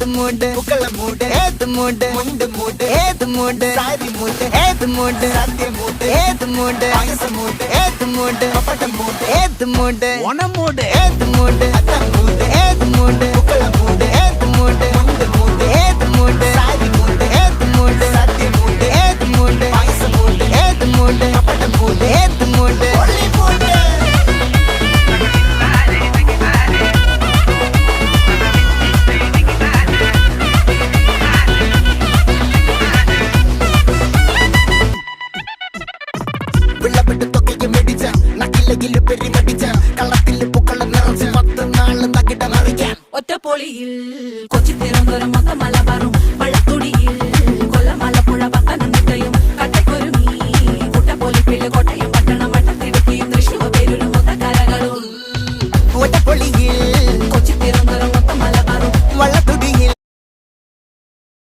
മൂട് പുക്കള മൂട് ഏത് മൂട് മുണ്ട് മൂട് ഏത് മൂട് സാരി മൂട് ഏത് മൂട് സദ്യ മൂട് ഏത് മൂട് പായസ മൂട് ഏത് മൂട് പപ്പടം മൂട് ഏത് മൂട് ഓണം മൂട് ഏത് മൂട് അത്തം മൂട് ഏത് മൂട് പുക്കള മൂട് ഏത് മൂട് മുണ്ട് മൂട് ഏത് മൂട് സാരി മൂട് ഏത് മൂട് സദ്യ മൂട് ഏത് മൂട് പായസ മൂട് ഏത് മൂട് പപ്പടം മൂട് ഏത് മൂട് ഒള്ളി മൂട് ഒറ്റപ്പൊളിയിൽ കൊച്ചി തിരുവനന്തപുരം മൊത്തം മലബാറും